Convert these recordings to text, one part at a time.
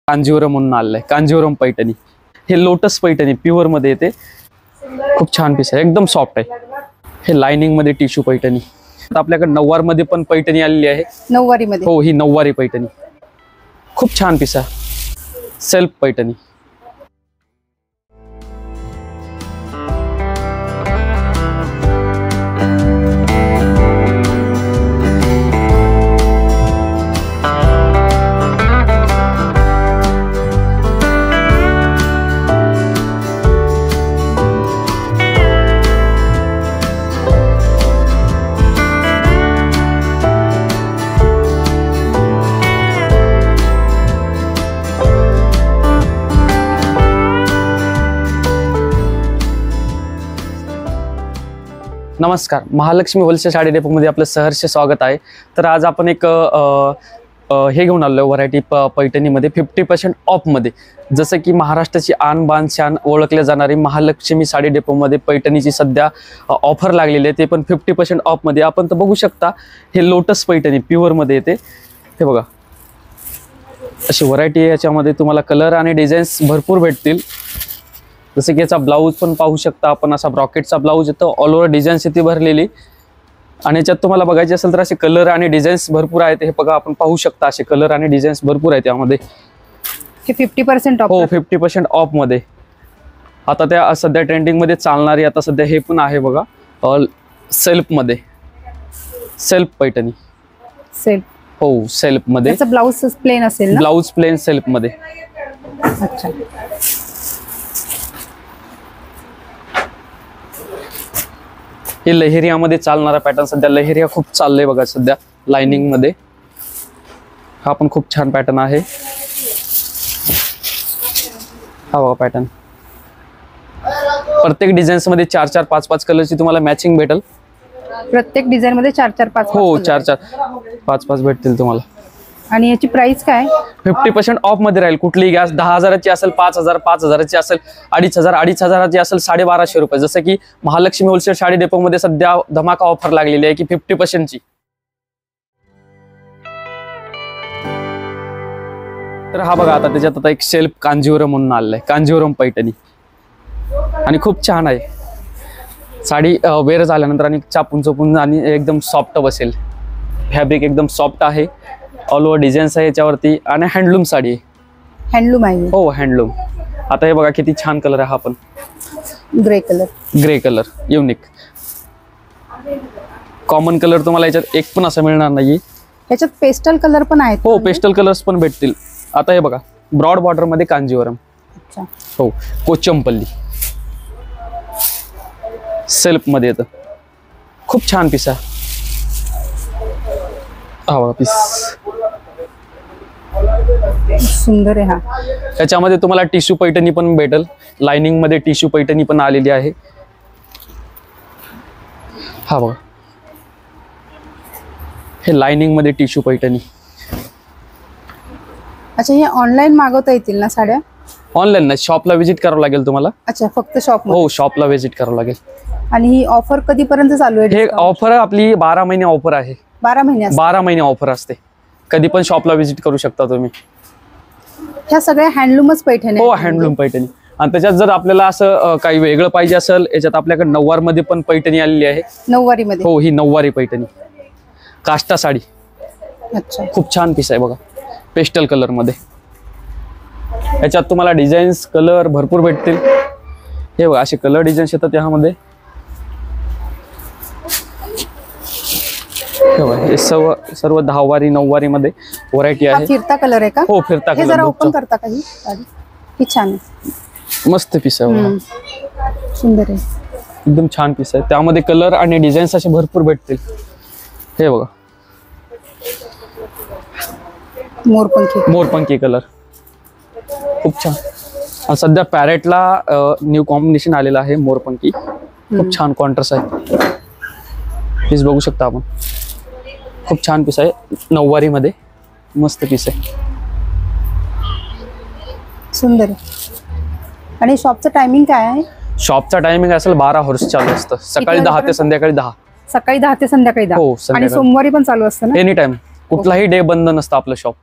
कांजीवरम म्हणून आलेलं आहे, कांजीवरम पैठणी। हे लोटस पैठणी प्युअर मध्ये येते, खूप छान पीस आहे, एकदम सॉफ्ट आहे। हे लाइनिंग मध्ये टिश्यू पैठणी। आता आपल्याकडे नऊवार मध्ये पण पैठणी आलेली आहे। नऊवारी मध्ये? हो, ही नऊवारी पैठणी, खूप छान पीस आहे, सेल्फ पैठणी। नमस्कार, महालक्ष्मी होलसेल साडी डेपो मध्ये आपलं सहर्ष स्वागत आहे। तर आज आपण एक हे घेऊन आलो व्हरायटी पैठणीमध्ये 50% ऑफ मध्ये। जसं की महाराष्ट्राची आन बान शान ओळखल्या जाणारी महालक्ष्मी साडी डेपो मध्ये पैठणीची सध्या ऑफर लागलेली आहे, ते पण 50% ऑफ मध्ये। आपण तर बघू शकता, हे लोटस पैठणी प्युअर मध्ये येते। हे बघा, अशी व्हरायटी आहे, याच्यामध्ये तुम्हाला कलर आणि डिझाईन्स भरपूर भेटतील। जसं की याचा ब्लाऊज पण पाहू शकता आपण, असा ब्रॉकेटचा ब्लाऊज येतो, ऑल ओव्हर डिझाईन्स येते भरलेली। आणि याच्यात तुम्हाला बघायचे असेल तर असे कलर आणि डिझाईन्स भरपूर आहेत। हे बघा, आपण पाहू शकता असे कलर आणि डिझाईन्स भरपूर आहेत यामध्ये। हे 50% ऑफ? हो, 50% ऑफ मध्ये। आता त्या सध्या ट्रेंडिंग मध्ये चालणारी आता सध्या हे पण आहे बघा, सेल्फ मध्ये, सेल्फ पैठणी। सेल्फ? हो, सेल्फ मध्ये। त्याचा ब्लाऊज प्लेन असेल ना? ब्लाऊज प्लेन सेल्फ मध्ये। अच्छा, हे लहेरियामध्ये चालणारा पॅटर्न, सध्या लहेरिया खूप चाललंय बघा सध्या लाइनिंग मध्ये। हा पण खूप छान पॅटर्न आहे, हा बघा पॅटर्न। प्रत्येक डिझाईन्स मध्ये 4-4, 5-5 कलरची तुम्हाला मॅचिंग भेटेल। प्रत्येक डिझाईन मध्ये 4-4, 5-5? हो, 4-4, 5-5 भेटतील तुम्हाला। आणि याची प्राइस काय? 50% ऑफ मध्ये राहील। कुठलीही गॅस 10,000ची असेल, 5,000, 5,000ची असेल, 2,500, 2,500ची असेल, 1,250 रुपये। जसं की महालक्ष्मी होलसेल साडी डेपो मध्ये सध्या धमाका ऑफर लागलेली आहे की 50% ची। तर हा बघा, आता त्याच्यात आता एक सेल्फ कांजीवरम म्हणून आलेलं आहे, कांजीवरम पैठणी, आणि खूप छान आहे साडी। वेअर झाल्यानंतर आणि चापून चोपून आणि एकदम सॉफ्ट बसेल। फॅब्रिक एकदम सॉफ्ट आहे, ऑल ओव्हर डिझाईन्स आहे याच्यावरती, आणि हँडलूम साडी आहे। हँडलूम आहे? हो, हँडलूम। आता हे बघा किती छान कलर आहे, हा पण grey colour. Grey colour unique, common colour तुम्हाला याच्यात एक पण असं मिळणार नाही। याच्यात पेस्टल कलर पण आहेत? हो, पेस्टल कलर्स पण भेटतील। आता हे बघा, ब्रॉड बॉर्डर मध्ये कांजीवरम। अच्छा, हो, कोचंपल्ली सेल्फ मध्ये येतं, खूप छान पीस आहे। हा बघा पीस, सुंदर आहे। हा, त्याच्यामध्ये तुम्हाला टिश्यू पैठणी पण भेटेल, लाइनिंग मध्ये टिश्यू पैठणी पण आलेली आहे। हा बघा, हे लाइनिंग मध्ये टिश्यू पैठणी। अच्छा, हे ऑनलाईन मागवता येतील ना साड्या? ऑनलाईन नाही, शॉपला व्हिजिट करावं लागेल तुम्हाला। अच्छा, फक्त शॉप? हो, शॉपला व्हिजिट करावं लागेल। आणि ही ऑफर कधीपर्यंत चालू आहे? हे ऑफर आपली 12 महिने ऑफर आहे। 12 महिने? 12 महिने ऑफर असते, कधी पण शॉपला व्हिजिट करू शकता तुम्ही। ह्या सगळ्या हँडलूमच पैठणी? हो, हँडलूम पैठणी। आणि त्याच्यात जर आपल्याला असं काही वेगळं पाहिजे असेल, याच्यात आपल्याकडे नऊवार मध्ये पण पैठणी आलेली आहे। नऊवारी मध्ये? हो, ही नऊवारी पैठणी, काष्टा साडी। अच्छा, खूप छान पीस आहे बघा, पेस्टल कलर मध्ये। याच्यात तुम्हाला डिझाईन्स कलर भरपूर भेटतील। हे बघा, असे कलर डिझाईन्स येतात यामध्ये। हे सर्व 10वारी 9वारी मध्ये व्हरायटी आहे। फिरता कलर आहे का? हो, फिरता कलर। हे जरा ओपन करता का? ही साडी ही छान आहे, मस्त पीस आहे, सुंदर आहे, एकदम छान पीस आहे। त्यामध्ये कलर आणि डिझाईन्स असे भरपूर भेटतील। हे बघा, मोरपंखी कलर, खूप छान। सध्या पॅरेटला न्यू कॉम्बिनेशन आलेला आहे, मोरपंखी, खूप छान कॉन्ट्रास्ट आहे। पीस बघू शकता आपण, खूप छान पीस आहे, नऊवारी मध्ये मस्त पीस आहे, सुंदर आहे। आणि शॉपचं टायमिंग काय आहे? शॉपचा टायमिंग असेल 12 हॉर्स चालू असतं, सकाळी 10 ते संध्याकाळी 10। सकाळी 10 ते संध्याकाळी 10? हो, आणि सोमवारी पण चालू असतं ना? एनी टाइम, कुठलाही डे बंद नसतं आपलं शॉप।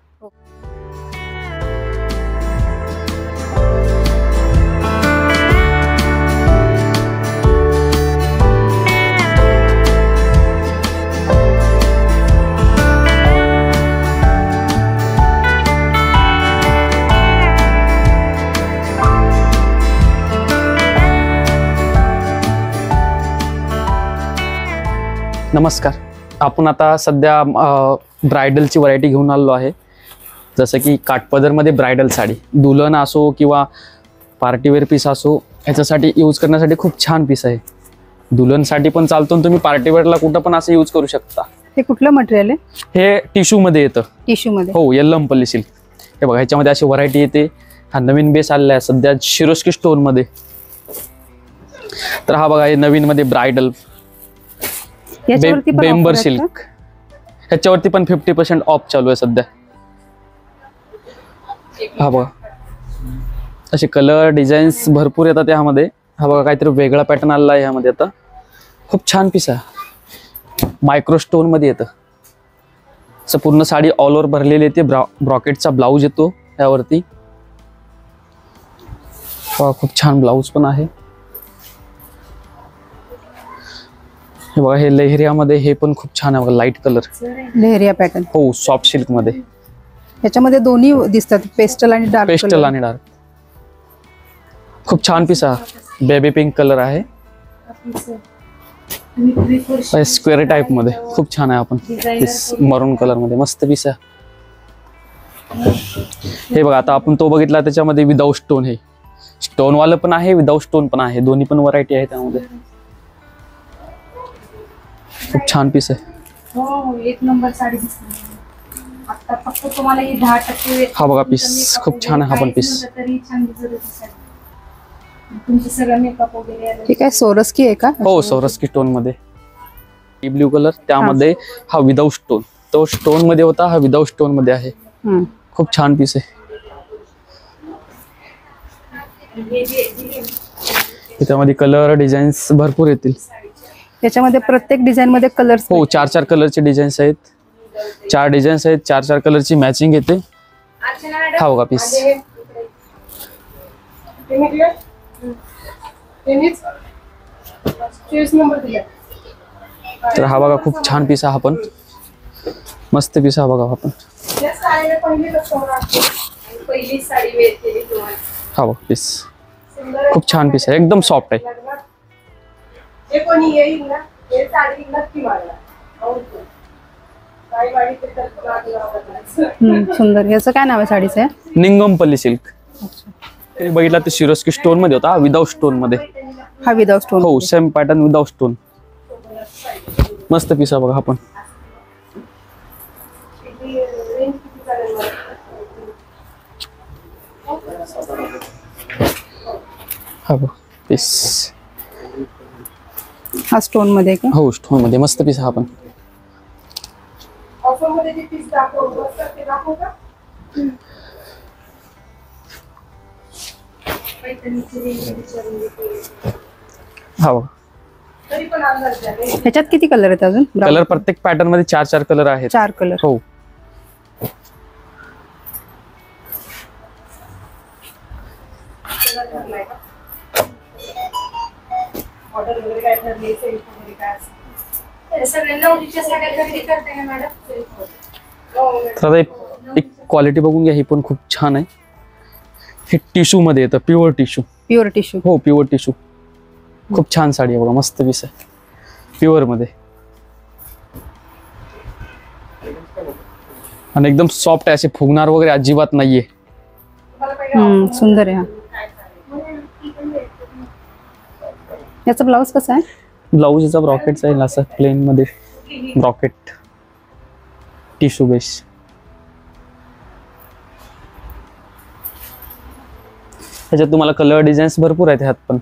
नमस्कार. आपण आता सध्या ब्रायडलची व्हरायटी घेऊन आलेलो आहे. जसं की काठपदरमध्ये ब्रायडल साडी, दुल्हन असो किंवा पार्टीवेअर पीस असो, ह्याच्यासाठी यूज करण्यासाठी खूप छान पीस आहे. दुल्हनसाठी पण चालतो आणि तुम्ही पार्टीवेअरला कुठं पण असं यूज करू शकता. हे कुठलं मटेरियल आहे? हे टिश्यूमध्ये येतं. टिश्यू मध्ये. हो, यल्लमपल्ली सिल्क. हे बघा, ह्याच्यामध्ये अशी व्हरायटी येते. हा नवीन बेस आलेला आहे सध्या शिरोस्की स्टोनमध्ये. तर हा बघा, हे नवीनमध्ये ब्रायडल याच्यावरती पण बेंबर offer आहेत का? सिल्क. ह्याच्यावरती पण 50% ऑफ चालू आहे सध्या. हा बघा, असे कलर डिझाईन्स भरपूर येतात यामध्ये. हा बघा, काहीतरी वेगळा पॅटर्न आलेला आहे यामध्ये आता. खूप छान पीस आहे. मायक्रो स्टोन मध्ये येतं. असं पूर्ण साडी ऑल ओव्हर भरलेली येते. ब्रॉकेटचा ब्लाऊज येतो यावरती. खूप छान ब्लाऊज पण आहे. हे बघा, हे लेहरियामध्ये हे पण खूप छान आहे बघा, लाईट कलर. लेहरिया पॅटर्न. हो, सॉफ्ट सिल्क मध्ये. याच्यामध्ये दोन्ही दिसतात, पेस्टल आणि डार्क. पेस्टल आणि डार्क. खूप छान पीस आहे. बेबी पिंक कलर आहे. स्क्वेअर टाइप मध्ये खूप छान आहे. आपण पीस मरून कलर मध्ये मस्त पीस आहे. हे बघा, आता आपण तो बघितला त्याच्यामध्ये विदाउट स्टोन. हे स्टोन वालं पण आहे, विदाउट स्टोन पण आहे. दोन्ही पण व्हरायटी आहे त्यामध्ये. खूप छान पीस आहे. हो, एक नंबर साडी दिसते. आता फक्त तुम्हाला हे 10% हा बघा पीस खूप छान आहे. हा पण पीस तरी छान दिसत होती साडी. तुमचं सगळं मेकअप वगैरे आलं. ठीक आहे. सोरस्की आहे का? हो, सोरस्की स्टोन मध्ये. ब्ल्यू कलर, त्यामध्ये हा विदाउट स्टोन. तो स्टोन मध्ये होता, हा विदाउट स्टोन मध्ये आहे. खूप छान पीस आहे. त्यामध्ये कलर डिझाईन्स भरपूर येतील. याच्यामध्ये प्रत्येक डिझाईन मध्ये कलर्स. हो, 4 कलरचे डिझाईन्स आहेत. 4 डिझाईन्स आहेत. 4 कलरची मॅचिंग येते. हा बघा पीस. तर हा बघा, खूप छान पीस आहे. हा पण मस्त पीस आहे बघा. हा पण पहिली साडी वेअर केली तुम्हाला. हा बघा पीस खूप छान पीस आहे. एकदम सॉफ्ट आहे. जे कोणी येईल ना, हे साडी नक्की मागणार. सुंदर. याचं काय नाव आहे साडीचं? निंगमपल्ली सिल्क. बघितला ते शिरोस्की स्टोन मध्ये होता, विदाउट स्टोन मध्ये. हा विदाउट स्टोन. हो, सेम पॅटर्न विदाउट स्टोन. मस्त पीस आहे बघा. हा पण हा बघ पीस. हा स्टोन मध्ये का? हो, स्टोन मध्ये मस्त पीस. हा पण ऑफर मध्ये जे पीस दाखवतो ते दाखवू का? हा बघ. तरी पण अंदाज द्या. ह्याच्यात किती कलर आहेत अजून? कलर प्रत्येक पॅटर्न मध्ये 4 कलर आहेत. 4 कलर. हो. ऑर्डर वगैरे काय ठरली, सेल वगैरे काय असेल सगळे नवरीच्या साड्या खरेदी करताय ना मॅडम? तर आता एक क्वालिटी बघून घ्या. ही पण खूप छान आहे. हे टिश्यू मध्ये येतं, प्युअर टिश्यू. Pure tissue. हो, प्युअर टिश्यू. खूप छान साडी आहे बघा, मस्त पीस आहे. प्युअर मध्ये आणि एकदम सॉफ्ट आहे. असे फुगणार वगैरे अजिबात नाहीये. सुंदर आहे. हा याचा ब्लाऊज कसा आहे? ब्लाऊज याचा ब्रॉकेटचा आहे, असं प्लेन मध्ये ब्रॉकेट टिश्यू बेस. त्याच्यात तुम्हाला कलर डिझाईन्स भरपूर आहेत ह्यात पण.